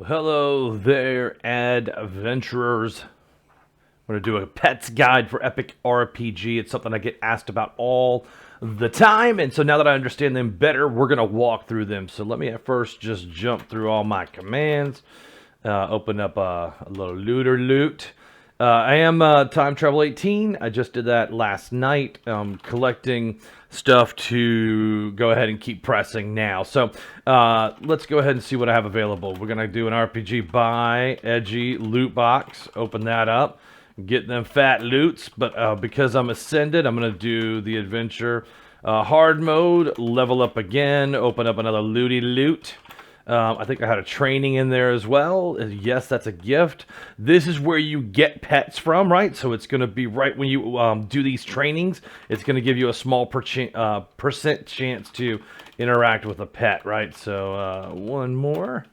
Well, hello there, adventurers. I'm going to do a pets guide for Epic RPG. It's something I get asked about all the time, and so now that I understand them better, we're going to walk through them. So let me at first just jump through all my commands, open up a little looter loot. I am Time Travel 18. I just did that last night, collecting stuff to go ahead and keep pressing now. So let's go ahead and see what I have available. We're going to do an RPG buy, edgy, loot box. Open that up. Get them fat loots. But because I'm ascended, I'm going to do the adventure hard mode, level up again, open up another looty loot. I think I had a training in there as well. Yes, that's a gift. This is where you get pets from, right? So it's going to be right when you do these trainings. It's going to give you a small percent chance to interact with a pet, right? So one more.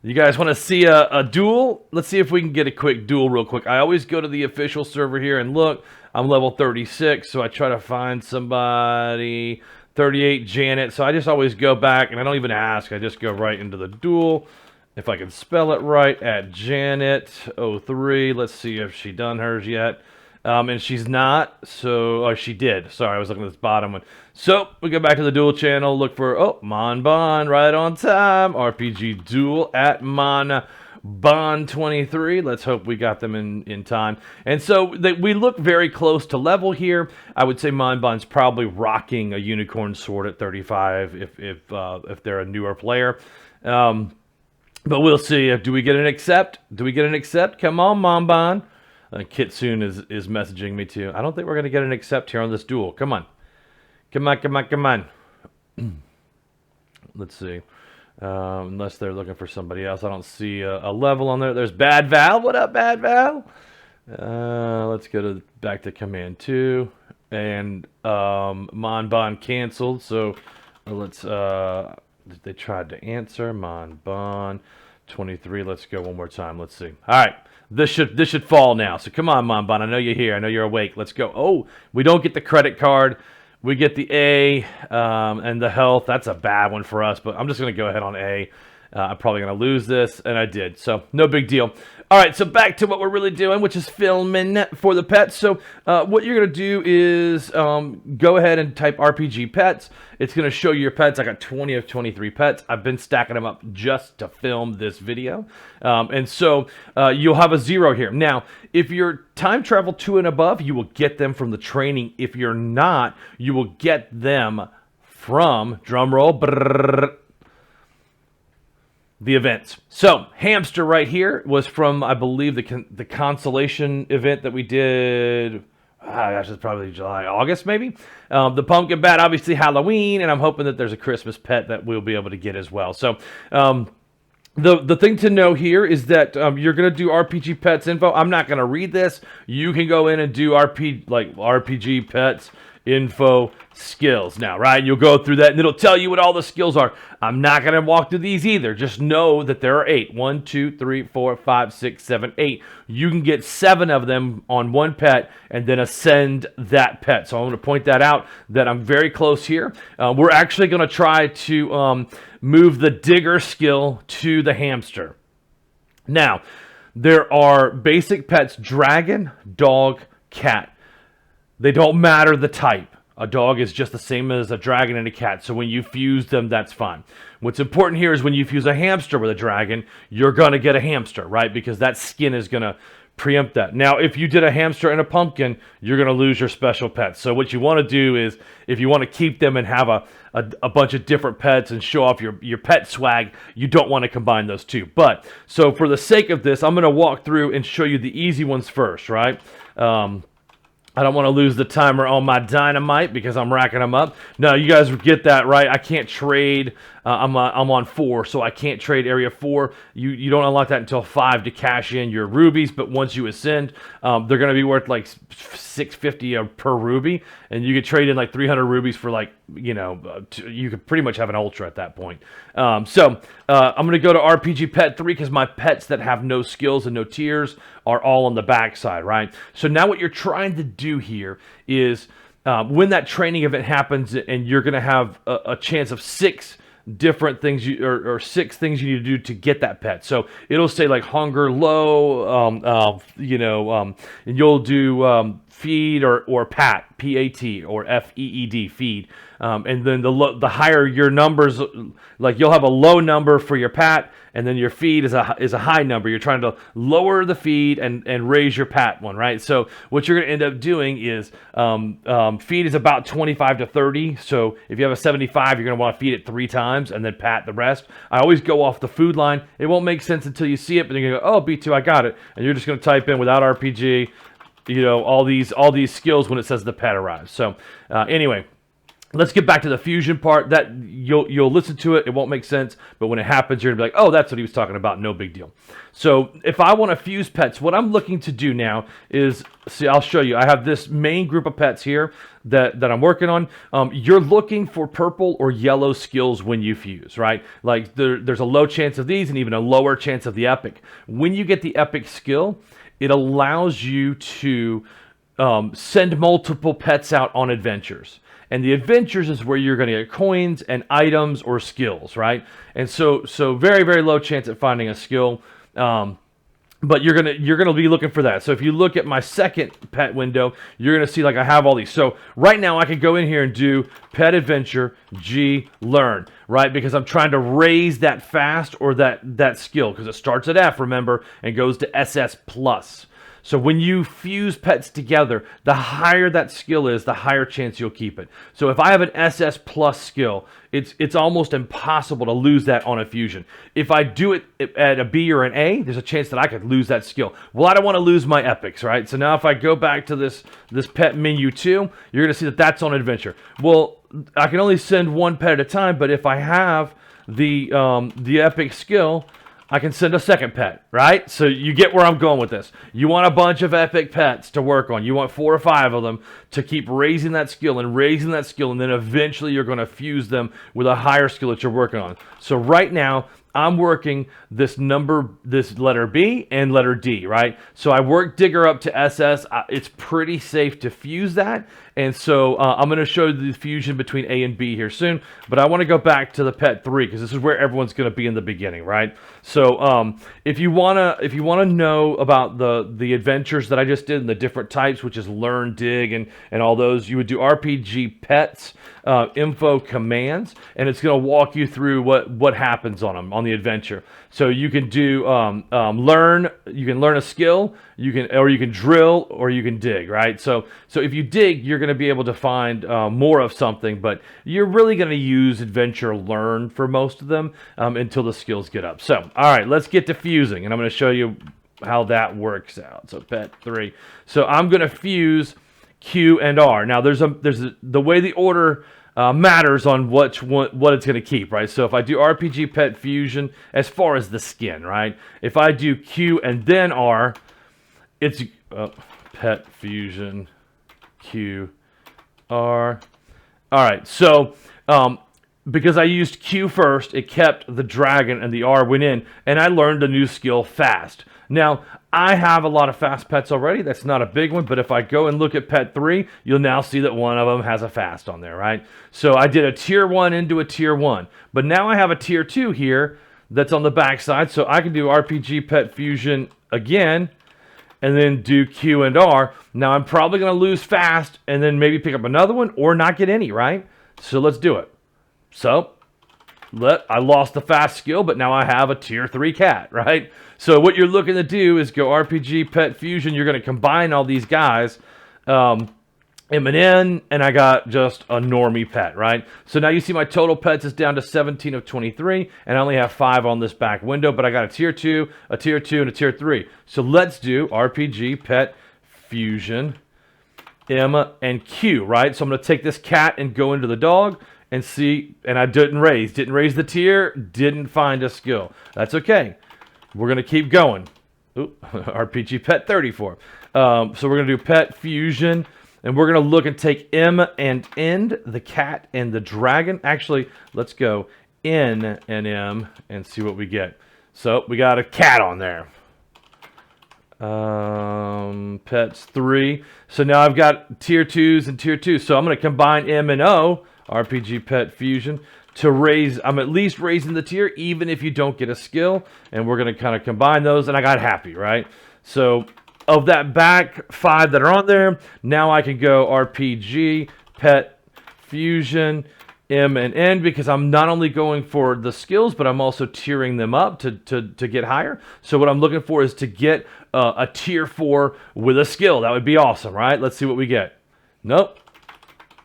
You guys want to see a duel? Let's see if we can get a quick duel real quick. I always go to the official server here and look. I'm level 36, so I try to find somebody. 38 Janet. So I just always go back and I don't even ask. I just go right into the duel. If I can spell it right, at Janet03. Let's see if she done hers yet. And she's not. So, oh, she did. Sorry, I was looking at this bottom one. So we go back to the duel channel. Look for, oh, Mon Bon, right on time. RPG duel at Mon Bond 23. Let's hope we got them in time. And so we look very close to level here. I would say Mon Bond's probably rocking a unicorn sword at 35 if they're a newer player. But we'll see. Do we get an accept? Do we get an accept? Come on, Mon Bond. Kitsune is messaging me too. I don't think we're going to get an accept here on this duel. Come on. Come on, come on, come on. Let's see. Unless they're looking for somebody else. I don't see a level on there. There's Bad Val. What up, Bad Val? Let's go back to Command 2. And Mon Bon canceled. So let's... they tried to answer. Mon Bon 23. Let's go one more time. Let's see. All right. This should fall now. So come on, Mon Bon. I know you're here. I know you're awake. Let's go. Oh, we don't get the credit card. We get the A and the health. That's a bad one for us, but I'm just going to go ahead on A. I'm probably going to lose this, and I did. So no big deal. All right, so back to what we're really doing, which is filming for the pets. So what you're going to do is go ahead and type RPG pets. It's going to show you your pets. I got 20 of 23 pets. I've been stacking them up just to film this video. And so you'll have a 0 here. Now, if you're time travel 2 and above, you will get them from the training. If you're not, you will get them from, drum roll, brrr, the events. So hamster right here was from, I believe, the consolation event that we did. Gosh, it's probably July, August maybe. The pumpkin bat, obviously Halloween, and I'm hoping that there's a Christmas pet that we'll be able to get as well. So the thing to know here is that you're going to do RPG pets info. I'm not going to read this. You can go in and do RPG pets info skills now, right? You'll go through that and it'll tell you what all the skills are. I'm not going to walk through these either. Just know that there are 8. 1, 2, 3, 4, 5, 6, 7, 8. You can get 7 of them on one pet and then ascend that pet. So I'm going to point that out that I'm very close here. We're actually going to try to move the digger skill to the hamster. Now, there are basic pets: dragon, dog, cat. They don't matter the type. A dog is just the same as a dragon and a cat. So when you fuse them, that's fine. What's important here is when you fuse a hamster with a dragon, you're going to get a hamster, right? Because that skin is going to preempt that. Now, if you did a hamster and a pumpkin, you're going to lose your special pets. So what you want to do is, if you want to keep them and have a bunch of different pets and show off your pet swag, you don't want to combine those two. But, so for the sake of this, I'm going to walk through and show you the easy ones first, right? I don't want to lose the timer on my dynamite because I'm racking them up. No, you guys get that, right? I can't trade. I'm on 4, so I can't trade area 4. You don't unlock that until 5 to cash in your rubies, but once you ascend, they're going to be worth like $650 per ruby, and you could trade in like 300 rubies for like, you could pretty much have an ultra at that point. I'm going to go to RPG Pet 3 because my pets that have no skills and no tiers are all on the backside, right? So now what you're trying to do here is when that training event happens and you're going to have a chance of 6 different things or 6 things you need to do to get that pet. So it'll say like hunger low, and you'll do feed or pat, PAT, or FEED, feed. And then the higher your numbers, like you'll have a low number for your pat, and then your feed is a high number. You're trying to lower the feed and raise your pat one, right? So what you're going to end up doing is feed is about 25 to 30. So if you have a 75, you're going to want to feed it 3 times and then pat the rest. I always go off the food line. It won't make sense until you see it, but then you're going to go, oh, B2, I got it. And you're just going to type in without RPG, all these skills when it says the pet arrives. So anyway, let's get back to the fusion part. That you'll listen to it. It won't make sense, but when it happens, you're gonna be like, oh, that's what he was talking about. No big deal. So if I want to fuse pets, what I'm looking to do now is, see, I'll show you. I have this main group of pets here that I'm working on. You're looking for purple or yellow skills when you fuse, right? Like there's a low chance of these and even a lower chance of the epic. When you get the epic skill, it allows you to send multiple pets out on adventures. And the adventures is where you're going to get coins and items or skills, right? And so very, very low chance at finding a skill, but you're gonna be looking for that. So if you look at my second pet window, you're gonna see like I have all these. So right now I could go in here and do pet adventure G learn, right? Because I'm trying to raise that fast or that skill, because it starts at F, remember, and goes to SS plus. So when you fuse pets together, the higher that skill is, the higher chance you'll keep it. So if I have an SS plus skill, it's almost impossible to lose that on a fusion. If I do it at a B or an A, there's a chance that I could lose that skill. Well, I don't want to lose my epics, right? So now if I go back to this pet menu 2, you're going to see that that's on adventure. Well, I can only send 1 pet at a time, but if I have the epic skill, I can send a second pet, right? So you get where I'm going with this. You want a bunch of epic pets to work on. You want 4 or 5 of them to keep raising that skill, and then eventually you're going to fuse them with a higher skill that you're working on. So right now, I'm working this letter B and letter D, right? So I work Digger up to SS. It's pretty safe to fuse that. And so I'm going to show you the fusion between A and B here soon. But I want to go back to the pet 3 because this is where everyone's going to be in the beginning, right? So if you wanna know about the adventures that I just did and the different types, which is learn, dig, and all those, you would do RPG pets info commands, and it's going to walk you through what happens on them on the adventure. So you can do learn. You can learn a skill. You can drill, or you can dig. Right. So if you dig, you're going to be able to find more of something, but you're really going to use adventure learn for most of them until the skills get up. So all right, let's get to fusing, and I'm going to show you how that works out. So pet 3. So I'm going to fuse Q and R. Now there's the way the order matters on what it's going to keep, right? So if I do RPG pet fusion, as far as the skin, right? If I do Q and then R, it's pet fusion Q R. All right, so because I used Q first, it kept the dragon and the R went in, and I learned a new skill fast. Now, I have a lot of fast pets already. That's not a big one, but if I go and look at pet 3, you'll now see that one of them has a fast on there, right? So I did a tier 1 into a tier 1, but now I have a tier 2 here that's on the back side, so I can do RPG pet fusion again, and then do Q and R. Now I'm probably going to lose fast, and then maybe pick up another one, or not get any, right? So let's do it. So I lost the fast skill, but now I have a tier 3 cat, right? So what you're looking to do is go RPG pet fusion. You're going to combine all these guys, M and N, and I got just a normie pet, right? So now you see my total pets is down to 17 of 23, and I only have 5 on this back window, but I got a tier 2, a tier 2, and a tier 3. So let's do RPG pet fusion M and Q, right? So I'm going to take this cat and go into the dog and see, and I didn't raise the tier, didn't find a skill. That's okay. We're going to keep going. Oop, RPG pet 34. So we're going to do pet fusion, and we're going to look and take M and end, the cat and the dragon. Actually, let's go N and M and see what we get. So we got a cat on there. Pets 3. So now I've got tier 2s and tier 2s. So I'm going to combine M and O, RPG pet fusion, to raise. I'm at least raising the tier, even if you don't get a skill. And we're going to kind of combine those, and I got happy, right? So of that back 5 that are on there, now I can go RPG, Pet, Fusion, M, and N, because I'm not only going for the skills, but I'm also tiering them up to get higher. So what I'm looking for is to get a tier 4 with a skill. That would be awesome, right? Let's see what we get. Nope.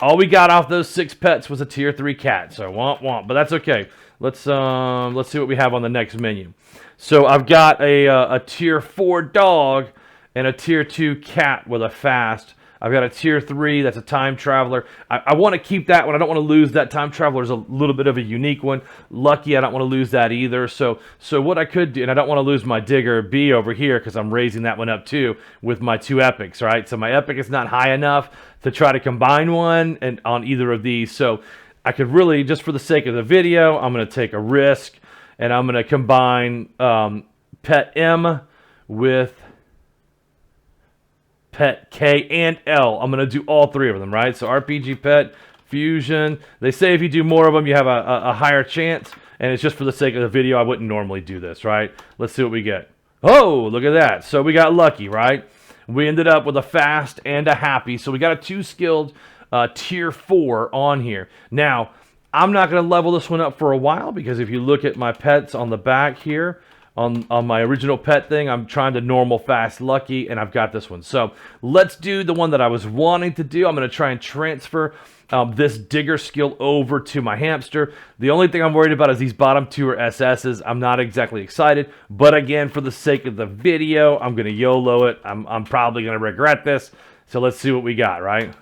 All we got off those 6 pets was a tier 3 cat. So womp, but that's okay. Let's see what we have on the next menu. So I've got a tier 4 dog and a tier 2 cat with a fast. I've got a tier 3 that's a time traveler. I want to keep that one. I don't want to lose that. Time traveler is a little bit of a unique one. Lucky, I don't want to lose that either. So what I could do, and I don't want to lose my Digger B over here because I'm raising that one up too with my 2 epics, right? So my epic is not high enough to try to combine one and on either of these. So I could really, just for the sake of the video, I'm going to take a risk and I'm going to combine Pet M with Pet K and L. I'm going to do all 3 of them, right? So RPG, Pet, Fusion. They say if you do more of them, you have a higher chance. And it's just for the sake of the video. I wouldn't normally do this, right? Let's see what we get. Oh, look at that. So we got lucky, right? We ended up with a fast and a happy. So we got a 2 skilled tier 4 on here. Now, I'm not going to level this one up for a while because if you look at my pets on the back here, on my original pet thing, I'm trying to normal, fast, lucky, and I've got this one. So let's do the one that I was wanting to do. I'm going to try and transfer this digger skill over to my hamster. The only thing I'm worried about is these bottom 2 are SS's. I'm not exactly excited, but again, for the sake of the video, I'm going to YOLO it. I'm probably going to regret this. So let's see what we got, right?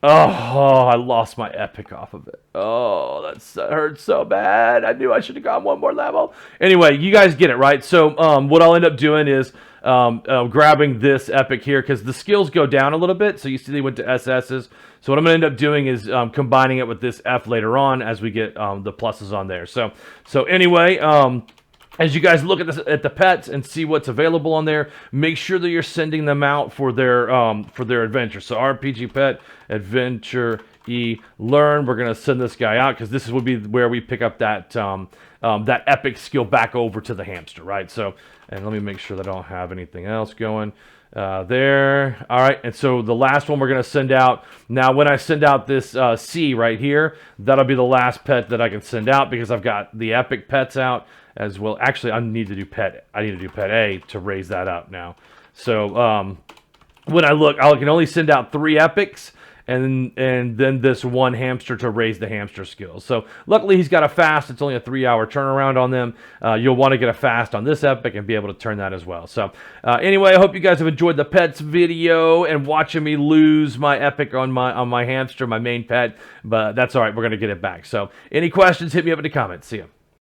Oh, I lost my epic off of it. Oh, that hurt so bad. I knew I should have gone one more level. Anyway, you guys get it, right? So what I'll end up doing is grabbing this epic here because the skills go down a little bit. So you see they went to SS's. So what I'm going to end up doing is combining it with this F later on as we get the pluses on there. So anyway, as you guys look at the pets and see what's available on there, make sure that you're sending them out for their adventure. So RPG Pet, Adventure, Learn. We're gonna send this guy out because this would be where we pick up that that epic skill back over to the hamster, right? So, and let me make sure that I don't have anything else going there. All right, and so the last one we're gonna send out. Now, when I send out this C right here, that'll be the last pet that I can send out because I've got the epic pets out as well. Actually, I need to do pet A to raise that up now. So when I look, I can only send out 3 epics and then this 1 hamster to raise the hamster skills. So luckily he's got a fast. It's only a 3-hour turnaround on them. You'll want to get a fast on this epic and be able to turn that as well. So anyway, I hope you guys have enjoyed the pets video and watching me lose my epic on my hamster, my main pet. But that's all right. We're going to get it back. So any questions, hit me up in the comments. See ya.